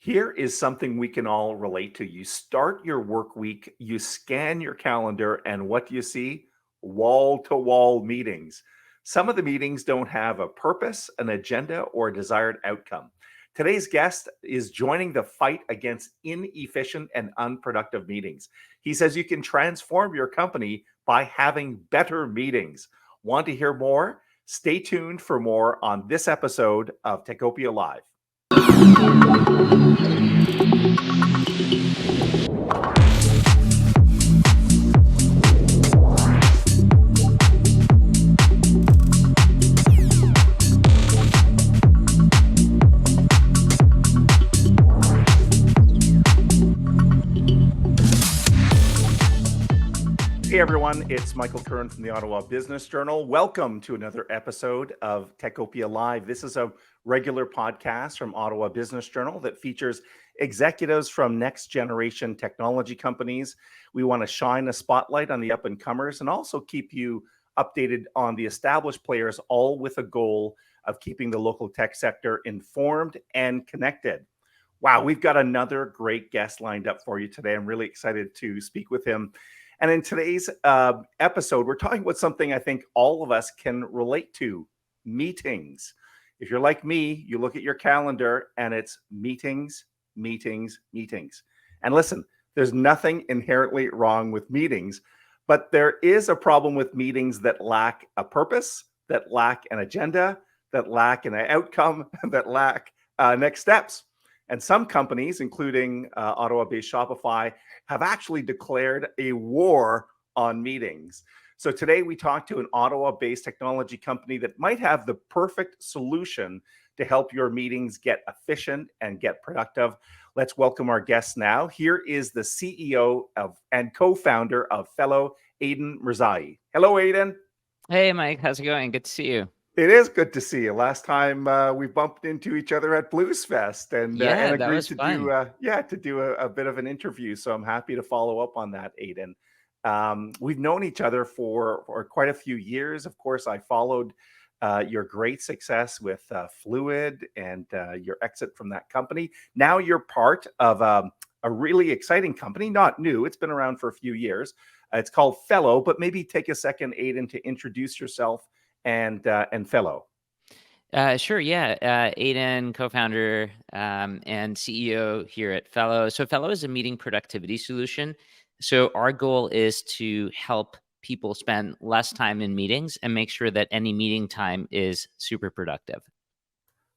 Here is something we can all relate to. You start your work week, you scan your calendar, and what do you see? Wall to wall meetings. Some of the meetings don't have a purpose, an agenda, or a desired outcome. Today's guest is joining the fight against inefficient and unproductive meetings. He says you can transform your company by having better meetings. Want to hear more? Stay tuned for more on this episode of Techopia Live. Hey everyone, it's Michael Curran from the Ottawa Business Journal. Welcome to another episode of Techopia Live. This is a regular podcast from Ottawa Business Journal that features executives from next generation technology companies. We want to shine a spotlight on the up and comers and also keep you updated on the established players, all with a goal of keeping the local tech sector informed and connected. Wow, we've got another great guest lined up for you today. I'm really excited to speak with him. And in today's episode, we're talking about something I think all of us can relate to: meetings. If you're like me, you look at your calendar and it's meetings, meetings, meetings. And listen, there's nothing inherently wrong with meetings, but there is a problem with meetings that lack a purpose, that lack an agenda, that lack an outcome, that lack next steps. And some companies, including Ottawa-based Shopify, have actually declared a war on meetings. So today we talk to an Ottawa-based technology company that might have the perfect solution to help your meetings get efficient and get productive. Let's welcome our guest now. Here is the CEO and co-founder of Fellow, Aydin Mirzaee. Hello, Aiden. Hey, Mike. How's it going? Good to see you. It is good to see you. Last time we bumped into each other at Blues Fest and that agreed was to fun. do a bit of an interview. So I'm happy to follow up on that, Aiden. We've known each other for quite a few years. Of course, I followed your great success with Fluid and your exit from that company. Now you're part of a really exciting company, not new. It's been around for a few years. It's called Fellow, but maybe take a second, Aiden, to introduce yourself and Fellow. Sure. Yeah. Aiden, co-founder and CEO here at Fellow. So Fellow is a meeting productivity solution. So our goal is to help people spend less time in meetings and make sure that any meeting time is super productive.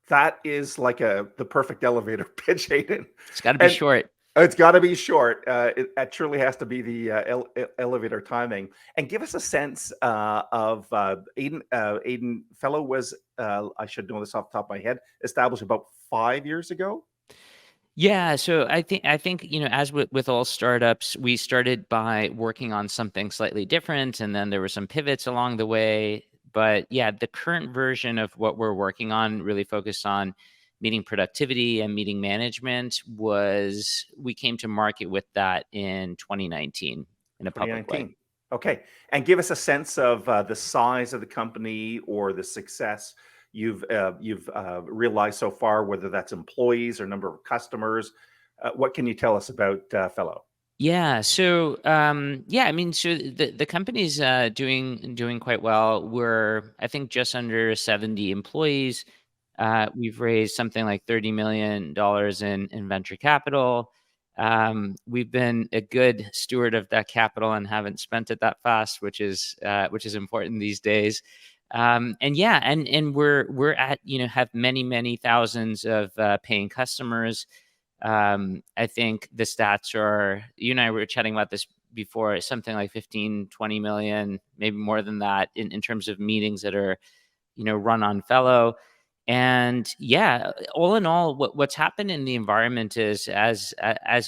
That is like the perfect elevator pitch, Aiden. It's got to be And short. it's got to be short. It truly has to be the elevator timing. And give us a sense of Aiden. Aiden Fellow was, I should know this off the top of my head, established about 5 years ago. Yeah, so I think as with all startups, we started by working on something slightly different, and then there were some pivots along the way. But yeah, the current version of what we're working on really focused on meeting productivity and meeting management. We came to market with that in 2019 in a public way. 2019. Okay. And give us a sense of the size of the company or the success you've realized so far, whether that's employees or number of customers. What can you tell us about Fellow? Yeah. So, so the company's doing quite well. We're, I think, just under 70 employees. We've raised something like $30 million in venture capital. We've been a good steward of that capital and haven't spent it that fast, which is important these days. And we're at have many thousands of paying customers. I think the stats are, you and I were chatting about this before, something like 15, 20 million, maybe more than that in terms of meetings that are, run on Fellow. And yeah, all in all, what's happened in the environment is, as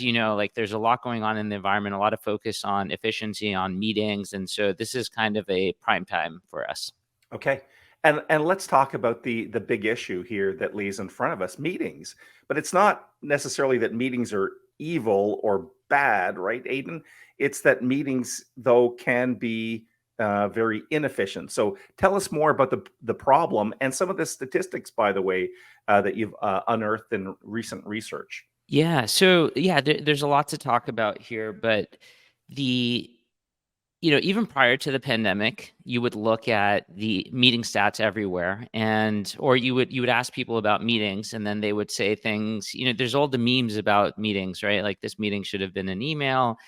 you know, like there's a lot going on in the environment, a lot of focus on efficiency, on meetings. And so this is kind of a prime time for us. Okay. And let's talk about the big issue here that lays in front of us, meetings. But it's not necessarily that meetings are evil or bad, right, Aiden? It's that meetings, though, can be very inefficient. So tell us more about the problem and some of the statistics, by the way, that you've unearthed in recent research. Yeah. So yeah, there's a lot to talk about here, but the even prior to the pandemic, you would look at the meeting stats everywhere, or you would ask people about meetings, and then they would say things. There's all the memes about meetings, right? Like, this meeting should have been an email,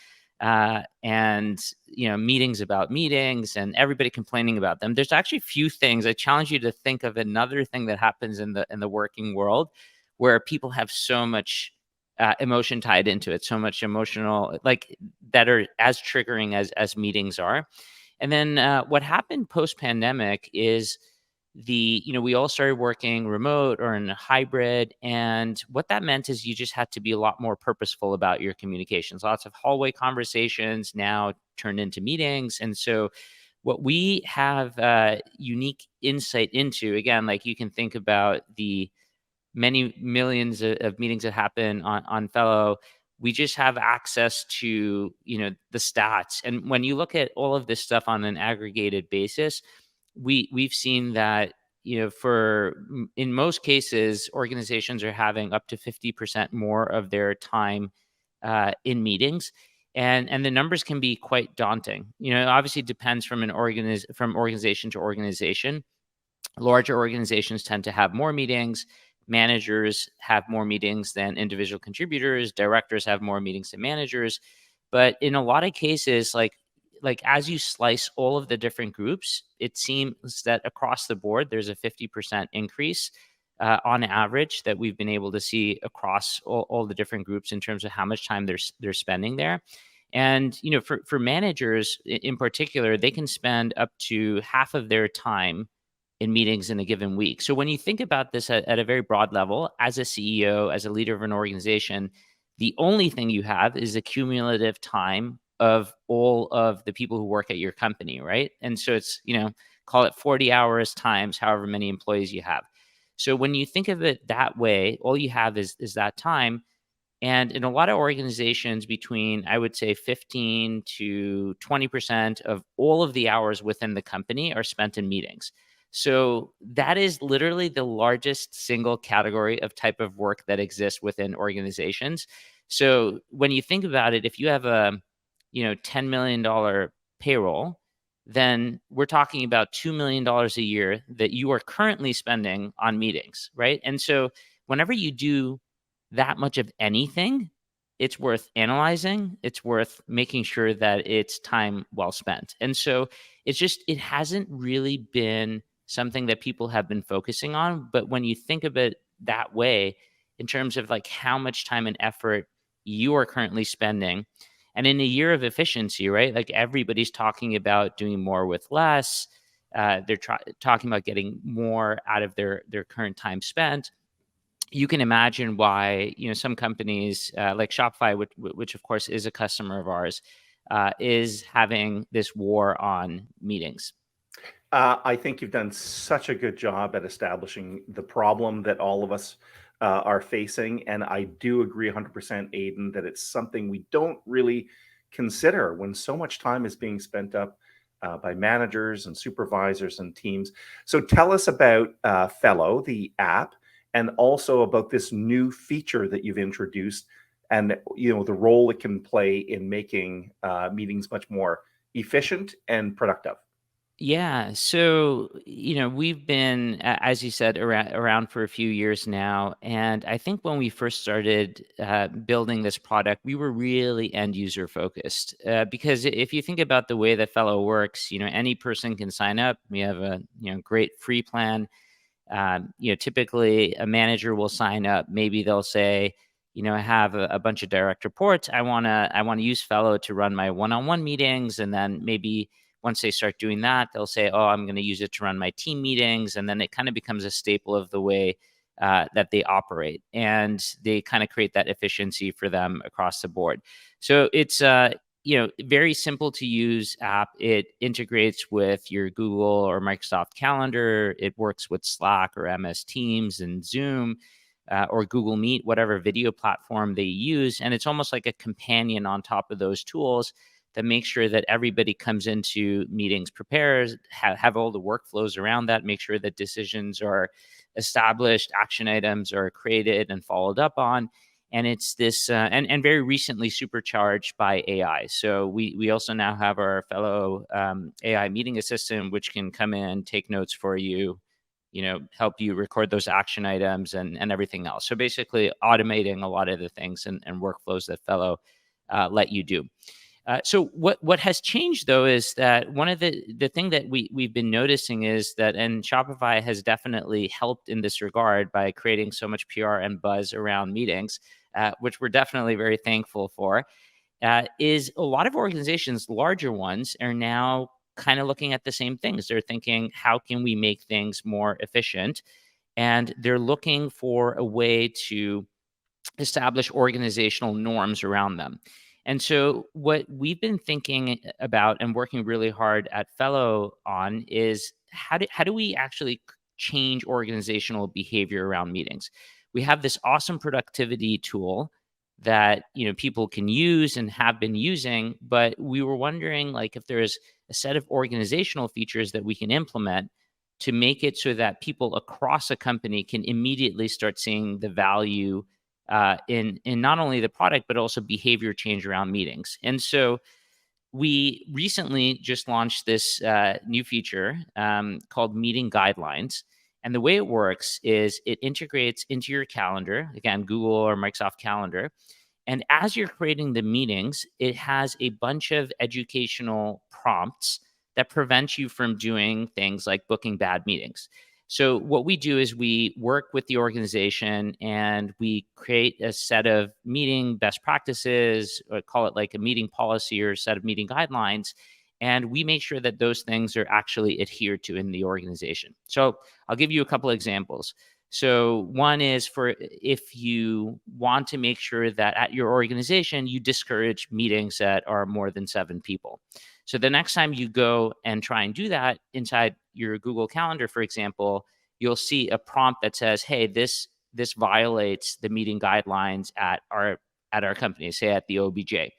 and meetings about meetings, and everybody complaining about them. There's actually few things. I challenge you to think of another thing that happens in the working world where people have so much emotion tied into it, so much emotional, like, that are as triggering as meetings are. And then what happened post pandemic is we all started working remote or in a hybrid. And what that meant is you just had to be a lot more purposeful about your communications. Lots of hallway conversations now turned into meetings. And so what we have unique insight into, again, like, you can think about the many millions of meetings that happen on Fellow. We just have access to the stats, and when you look at all of this stuff on an aggregated basis, we've seen that in most cases, organizations are having up to 50% more of their time in meetings. And the numbers can be quite daunting. Obviously, it depends from organization to organization. Larger organizations tend to have more meetings. Managers have more meetings than individual contributors. Directors have more meetings than managers. But in a lot of cases, like as you slice all of the different groups, it seems that across the board there's a 50% increase on average that we've been able to see across all the different groups in terms of how much time they're spending there. And for managers in particular, they can spend up to half of their time in meetings in a given week. So when you think about this at a very broad level, as a CEO, as a leader of an organization, the only thing you have is the cumulative time of all of the people who work at your company, right? And so it's, call it 40 hours times however many employees you have. So when you think of it that way, all you have is that time. And in a lot of organizations, between, I would say, 15 to 20% of all of the hours within the company are spent in meetings. So that is literally the largest single category of type of work that exists within organizations. So when you think about it, if you have a $10 million payroll, then we're talking about $2 million a year that you are currently spending on meetings, right? And so whenever you do that much of anything, it's worth analyzing. It's worth making sure that it's time well spent. And so it hasn't really been something that people have been focusing on. But when you think of it that way, in terms of like how much time and effort you are currently spending, and in a year of efficiency, right? Like, everybody's talking about doing more with less. They're talking about getting more out of their current time spent. You can imagine why some companies like Shopify, which of course is a customer of ours, is having this war on meetings. I think you've done such a good job at establishing the problem that all of us are facing. And I do agree 100%, Aiden, that it's something we don't really consider when so much time is being spent up by managers and supervisors and teams. So tell us about Fellow, the app, and also about this new feature that you've introduced, and the role it can play in making meetings much more efficient and productive. Yeah. So, we've been, as you said, around for a few years now. And I think when we first started building this product, we were really end user focused. Because if you think about the way that Fellow works, any person can sign up. We have a great free plan. Typically a manager will sign up. Maybe they'll say, I have a bunch of direct reports. I want to use Fellow to run my one-on-one meetings. And then maybe once they start doing that, they'll say, oh, I'm going to use it to run my team meetings. And then it kind of becomes a staple of the way that they operate. And they kind of create that efficiency for them across the board. So it's very simple to use app. It integrates with your Google or Microsoft Calendar. It works with Slack or MS Teams and Zoom or Google Meet, whatever video platform they use. And it's almost like a companion on top of those tools that makes sure that everybody comes into meetings prepared, have all the workflows around that, make sure that decisions are established, action items are created and followed up on. And it's this, and very recently supercharged by AI. So we also now have our fellow AI meeting assistant, which can come in, take notes for you, help you record those action items and everything else. So basically automating a lot of the things and workflows that fellow let you do. So what has changed though is that one of the thing that we've been noticing is that, and Shopify has definitely helped in this regard by creating so much PR and buzz around meetings, which we're definitely very thankful for, is a lot of organizations, larger ones, are now kind of looking at the same things. They're thinking, how can we make things more efficient? And they're looking for a way to establish organizational norms around them. And so, what we've been thinking about and working really hard at Fellow on is how do we actually change organizational behavior around meetings? We have this awesome productivity tool that people can use and have been using, but we were wondering like if there is a set of organizational features that we can implement to make it so that people across a company can immediately start seeing the value in not only the product but also behavior change around meetings. And so we recently just launched this new feature called Meeting Guidelines. And the way it works is it integrates into your calendar, again, Google or Microsoft Calendar. And as you're creating the meetings, it has a bunch of educational prompts that prevent you from doing things like booking bad meetings. So what we do is we work with the organization and we create a set of meeting best practices, or call it like a meeting policy or a set of meeting guidelines. And we make sure that those things are actually adhered to in the organization. So I'll give you a couple of examples. So one is for if you want to make sure that at your organization, you discourage meetings that are more than 7 people. So the next time you go and try and do that inside your Google Calendar, for example, you'll see a prompt that says, "Hey, this violates the meeting guidelines at our company, say at the OBJ."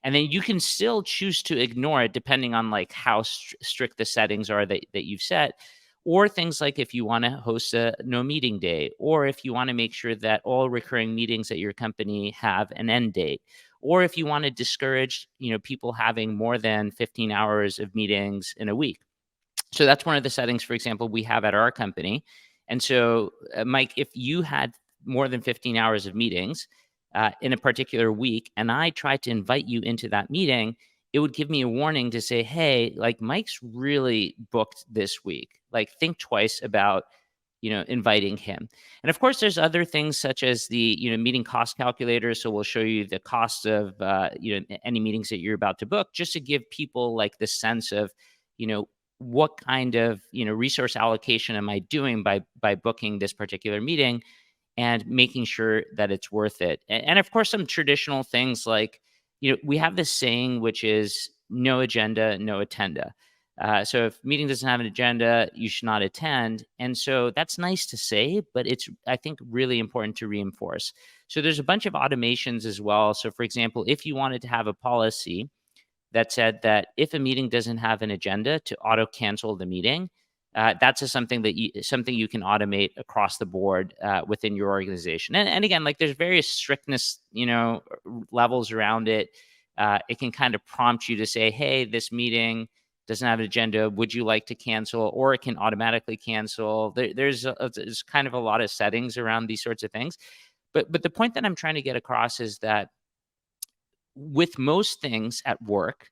And then you can still choose to ignore it depending on like how strict the settings are that you've set, or things like if you want to host a no meeting day, or if you want to make sure that all recurring meetings at your company have an end date, or if you want to discourage people having more than 15 hours of meetings in a week. So that's one of the settings, for example, we have at our company. And so, Mike, if you had more than 15 hours of meetings in a particular week, and I tried to invite you into that meeting, it would give me a warning to say, "Hey, like Mike's really booked this week. Like, think twice about inviting him." And of course, there's other things such as the meeting cost calculator. So we'll show you the cost of any meetings that you're about to book, just to give people like the sense of you know what kind of resource allocation am I doing by booking this particular meeting, and making sure that it's worth it. And of course, some traditional things like, we have this saying, which is no agenda, no attenda. So if meeting doesn't have an agenda, you should not attend. And so that's nice to say, but it's, I think, really important to reinforce. So there's a bunch of automations as well. So for example, if you wanted to have a policy that said that if a meeting doesn't have an agenda, to auto cancel the meeting. That's just something you can automate across the board within your organization. And again, like there's various strictness, levels around it. It can kind of prompt you to say, "Hey, this meeting doesn't have an agenda. Would you like to cancel?" Or it can automatically cancel. There's kind of a lot of settings around these sorts of things. But the point that I'm trying to get across is that with most things at work,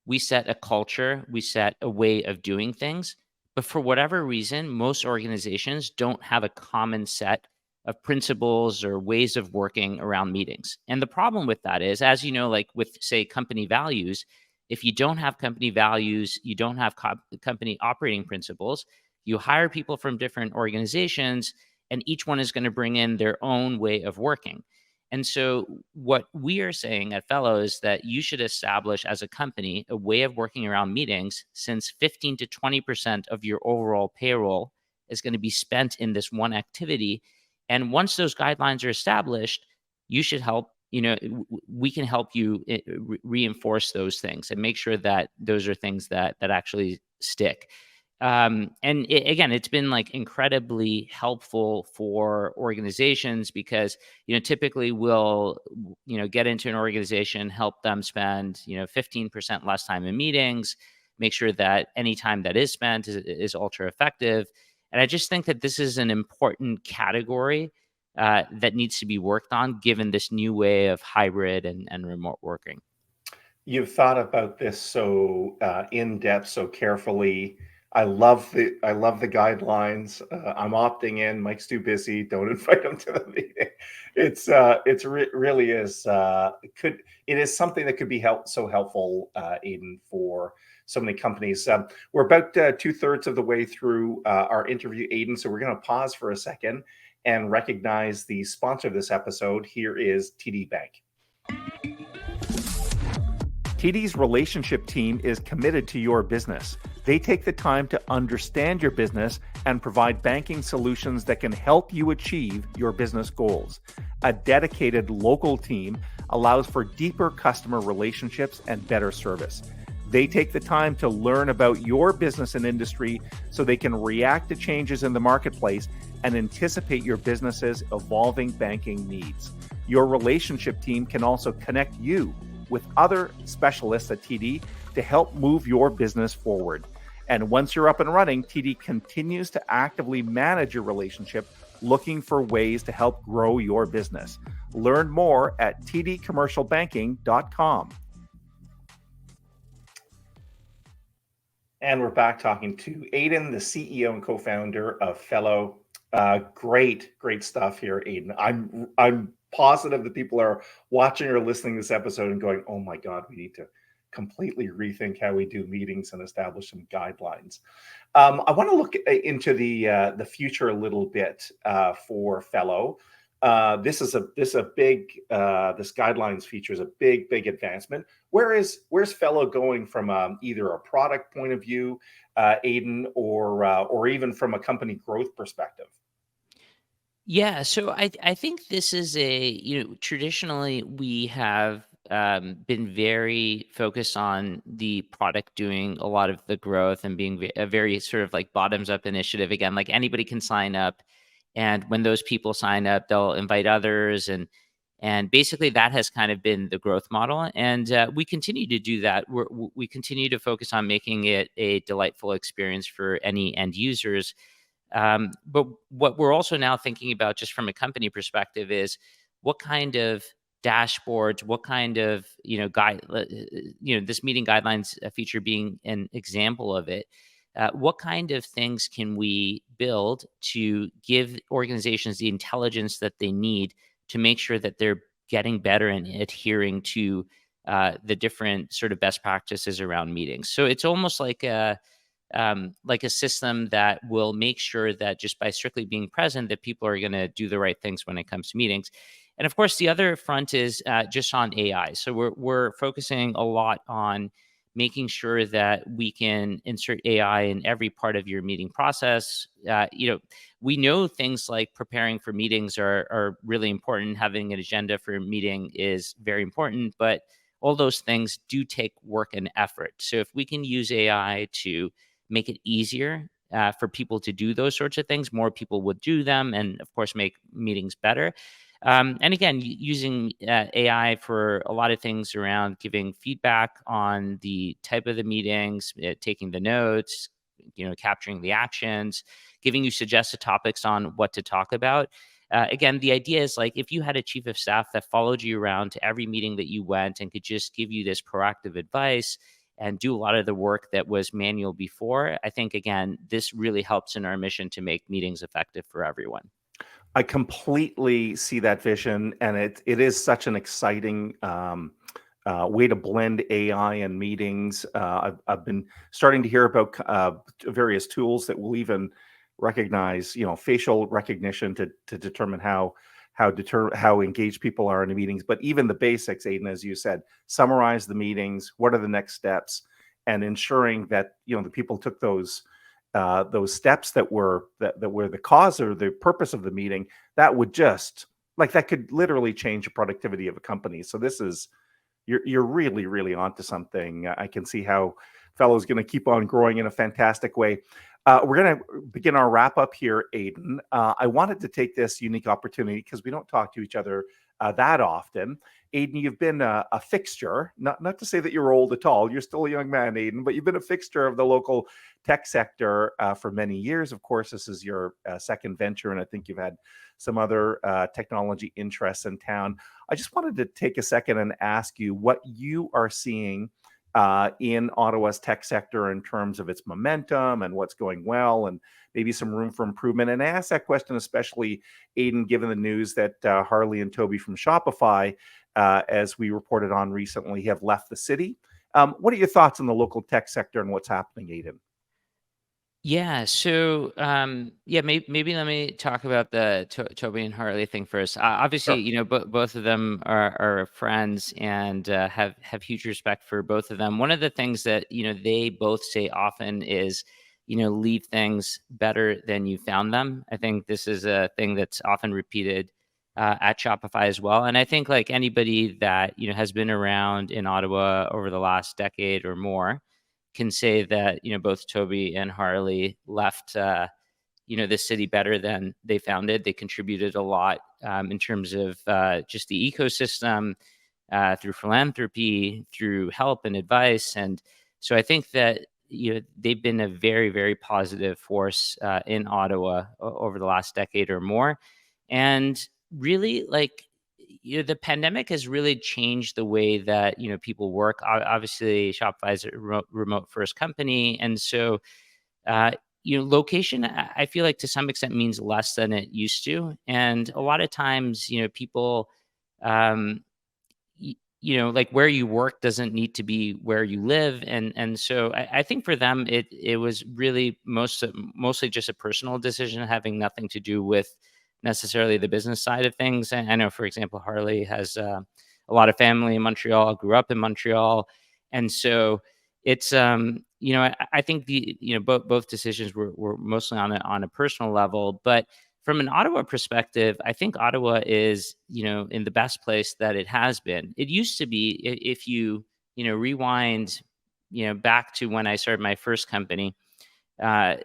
we set a culture, we set a way of doing things. But for whatever reason, most organizations don't have a common set of principles or ways of working around meetings. And the problem with that is, as you know, like with, say, company values, if you don't have company values, you don't have company operating principles, you hire people from different organizations, and each one is going to bring in their own way of working. And so, what we are saying at Fellow is that you should establish as a company a way of working around meetings, since 15 to 20% of your overall payroll is going to be spent in this one activity. And once those guidelines are established, you should help, we can help you reinforce those things and make sure that those are things that actually stick. And again, it's been like incredibly helpful for organizations because, typically we'll, get into an organization, help them spend, 15% less time in meetings, make sure that any time that is spent is ultra effective. And I just think that this is an important category that needs to be worked on given this new way of hybrid and remote working. You've thought about this so in depth, so carefully. I love the guidelines. I'm opting in. Mike's too busy. Don't invite him to the meeting. Really is it is something that could be so helpful, Aiden, for so many companies. We're about 2/3 of the way through our interview, Aiden. So we're going to pause for a second and recognize the sponsor of this episode. Here is TD Bank. TD's relationship team is committed to your business. They take the time to understand your business and provide banking solutions that can help you achieve your business goals. A dedicated local team allows for deeper customer relationships and better service. They take the time to learn about your business and industry so they can react to changes in the marketplace and anticipate your business's evolving banking needs. Your relationship team can also connect you with other specialists at TD to help move your business forward. And once you're up and running, TD continues to actively manage your relationship, looking for ways to help grow your business. Learn more at tdcommercialbanking.com. And we're back talking to Aiden, the CEO and co-founder of Fellow. Great stuff here, Aiden. I'm positive that people are watching or listening to this episode and going, "Oh my God, we need to completely rethink how we do meetings and establish some guidelines." I want to look into the future a little bit for Fellow. This guidelines feature is a big advancement. Where's Fellow going from either a product point of view, Aiden, or even from a company growth perspective? Yeah, so I think this is traditionally we have been very focused on the product doing a lot of the growth and being a very sort of like bottoms up initiative. Again, like anybody can sign up, and when those people sign up, they'll invite others, and basically that has kind of been the growth model. And we continue to do that. We continue to focus on making it a delightful experience for any end users. But what we're also now thinking about, just from a company perspective, is what kind of dashboards, what kind of this meeting guidelines feature being an example of it. What kind of things can we build to give organizations the intelligence that they need to make sure that they're getting better and adhering to the different sort of best practices around meetings? So it's almost like a system that will make sure that just by strictly being present, that people are going to do the right things when it comes to meetings. And of course, the other front is just on AI. So we're focusing a lot on making sure that we can insert AI in every part of your meeting process. We know things like preparing for meetings are really important. Having an agenda for a meeting is very important, but all those things do take work and effort. So if we can use AI to make it easier for people to do those sorts of things, more people would do them, and of course make meetings better. And again, using AI for a lot of things around giving feedback on the type of the meetings, taking the notes, capturing the actions, giving you suggested topics on what to talk about. Again, the idea is like if you had a chief of staff that followed you around to every meeting that you went and could just give you this proactive advice and do a lot of the work that was manual before, I think, again, this really helps in our mission to make meetings effective for everyone. I completely see that vision, and it is such an exciting way to blend AI and meetings. I've been starting to hear about various tools that will even recognize, facial recognition to determine how engaged people are in the meetings. But even the basics, Aiden, as you said, summarize the meetings. What are the next steps, and ensuring that the people took those steps that were the cause or the purpose of the meeting. That would just that could literally change the productivity of a company. So this is you're really onto something. I can see how Fellow's going to keep on growing in a fantastic way. We're going to begin our wrap up here, Aiden. I wanted to take this unique opportunity because we don't talk to each other that often. Aiden, you've been a fixture, not to say that you're old at all. You're still a young man, Aiden, but you've been a fixture of the local tech sector for many years. Of course, this is your second venture, and I think you've had some other technology interests in town. I just wanted to take a second and ask you what you are seeing in Ottawa's tech sector in terms of its momentum and what's going well, and maybe some room for improvement. And I asked that question especially, Aiden, given the news that Harley and Toby from Shopify, as we reported on recently, have left the city. What are your thoughts on the local tech sector and what's happening, Aiden? Yeah. So, yeah, maybe let me talk about the Toby and Harley thing first. Obviously, Sure. both of them are friends, and have huge respect for both of them. One of the things that they both say often is, leave things better than you found them. I think this is a thing that's often repeated at Shopify as well. And I think, like anybody that has been around in Ottawa over the last decade or more, can say that both Toby and Harley left the city better than they found it. They contributed a lot in terms of just the ecosystem, through philanthropy, through help and advice. And so I think that they've been a very, very positive force in Ottawa over the last decade or more. And really, like, the pandemic has really changed the way that people work. Obviously, Shopify is a remote first company, and so location, I feel like to some extent means less than it used to. And a lot of times, people, um, like where you work doesn't need to be where you live. And so I think for them, it was really mostly just a personal decision, having nothing to do with necessarily the business side of things. And I know, for example, Harley has a lot of family in Montreal, grew up in Montreal. And so it's I think the both decisions were mostly on a personal level. But from an Ottawa perspective, I think Ottawa is, in the best place that it has been. It used to be, if you, rewind, back to when I started my first company, uh,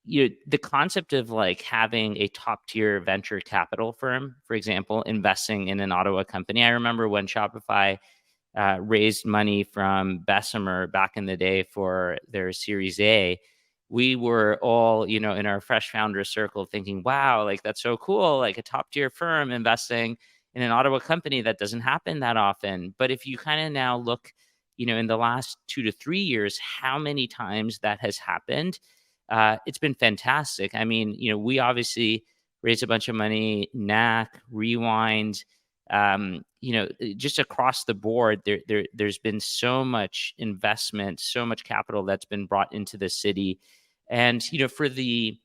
the concept of like having a top tier venture capital firm, for example, investing in an Ottawa company. I remember when Shopify raised money from Bessemer back in the day for their Series A, we were all, in our fresh founder circle thinking, wow, like that's so cool. Like a top tier firm investing in an Ottawa company, that doesn't happen that often. But if you kind of now look, in the last 2 to 3 years, how many times that has happened, it's been fantastic. I mean, we obviously raised a bunch of money, Knack, Rewind, just across the board, there's been so much investment, so much capital that's been brought into the city. And for the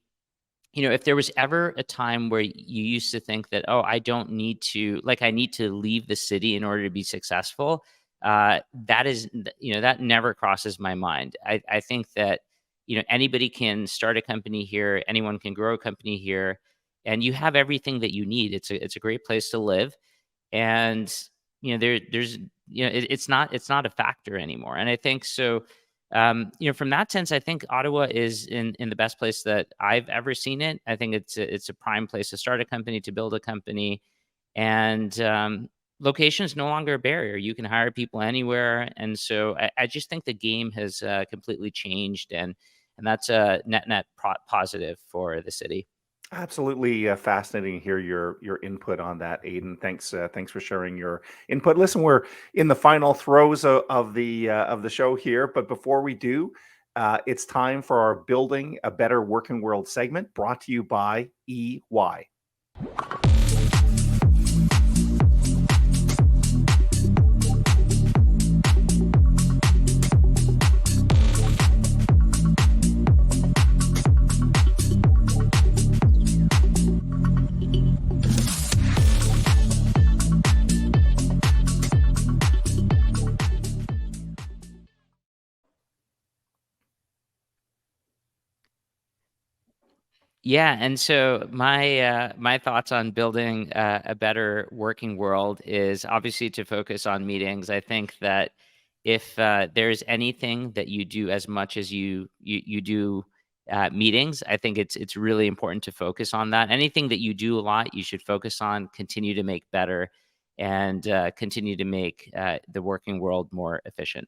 if there was ever a time where you used to think that, oh, I don't need to, like, I need to leave the city in order to be successful, that is, that never crosses my mind. I think that, anybody can start a company here, anyone can grow a company here, and you have everything that you need. It's a great place to live. And there's it's not a factor anymore. And I think so, from that sense, I think Ottawa is in the best place that I've ever seen it. I think it's a prime place to start a company, to build a company. And location is no longer a barrier. You can hire people anywhere. And so I just think the game has completely changed. And that's a net positive for the city. Absolutely fascinating to hear your input on that, Aiden. Thanks for sharing your input. Listen, we're in the final throes of the show here, but before we do, it's time for our Building a Better Working World segment, brought to you by EY. Yeah, and so my thoughts on building a better working world is obviously to focus on meetings. I think that if there's anything that you do as much as you do meetings. I think it's really important to focus on that. Anything that you do a lot, you should focus on, continue to make better, and continue to make the working world more efficient.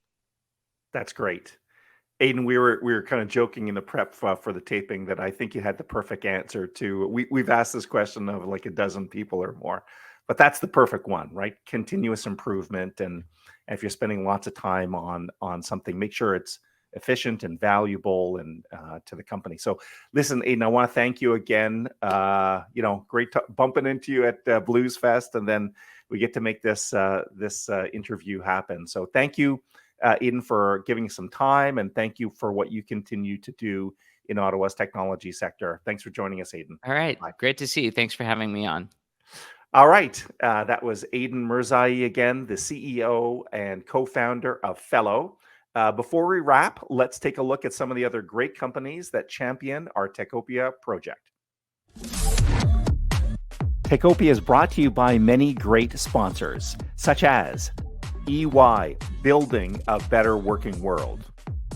That's great. Aiden, we were kind of joking in the prep for the taping that I think you had the perfect answer to. We've asked this question of like a dozen people or more, but that's the perfect one, right? Continuous improvement, and if you're spending lots of time on something, make sure it's efficient and valuable and to the company. So, listen, Aiden, I want to thank you again. Great bumping into you at Blues Fest, and then we get to make this interview happen. So, thank you, Aiden, for giving some time, and thank you for what you continue to do in Ottawa's technology sector. Thanks for joining us, Aiden. All right. Bye. Great to see you. Thanks for having me on. All right. That was Aydin Mirzaee again, the CEO and co-founder of Fellow. Before we wrap, let's take a look at some of the other great companies that champion our Techopia project. Techopia is brought to you by many great sponsors, such as EY, building a better working world.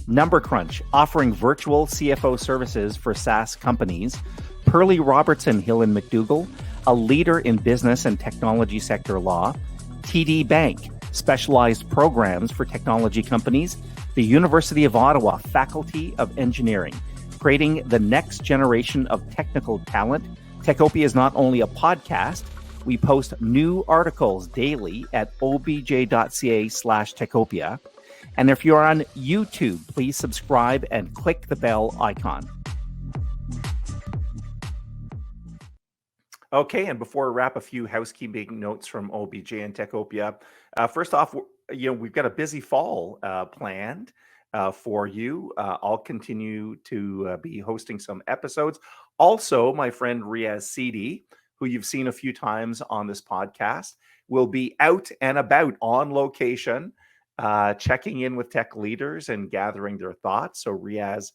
Number Crunch, offering virtual CFO services for SaaS companies. Pearly Robertson Hill and McDougall, a leader in business and technology sector law. TD Bank, specialized programs for technology companies. The University of Ottawa Faculty of Engineering, creating the next generation of technical talent. Techopia is not only a podcast, we post new articles daily at obj.ca/Techopia. And if you're on YouTube, please subscribe and click the bell icon. Okay, and before we wrap, a few housekeeping notes from OBJ and Techopia. First off, we've got a busy fall planned for you. I'll continue to be hosting some episodes. Also, my friend Riaz Sidi, who you've seen a few times on this podcast, will be out and about on location, checking in with tech leaders and gathering their thoughts. So Riaz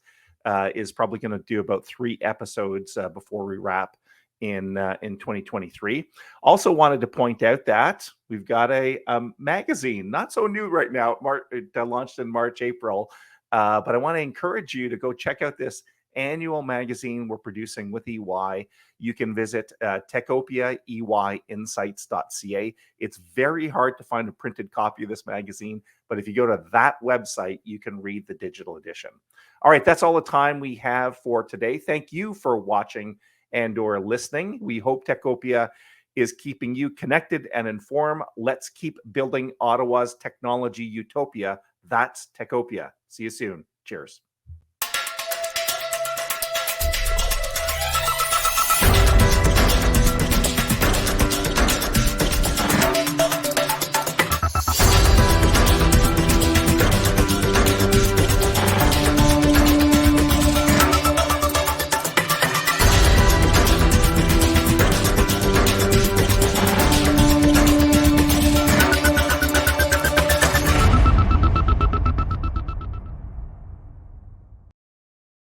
is probably going to do about 3 episodes before we wrap in 2023. Also wanted to point out that we've got a magazine, not so new right now. It launched in March, April, but I want to encourage you to go check out this annual magazine we're producing with EY. You can visit Techopia, EYinsights.ca. It's very hard to find a printed copy of this magazine, but if you go to that website, you can read the digital edition. All right, that's all the time we have for today. Thank you for watching and or listening. We hope Techopia is keeping you connected and informed. Let's keep building Ottawa's technology utopia. That's Techopia. See you soon. Cheers.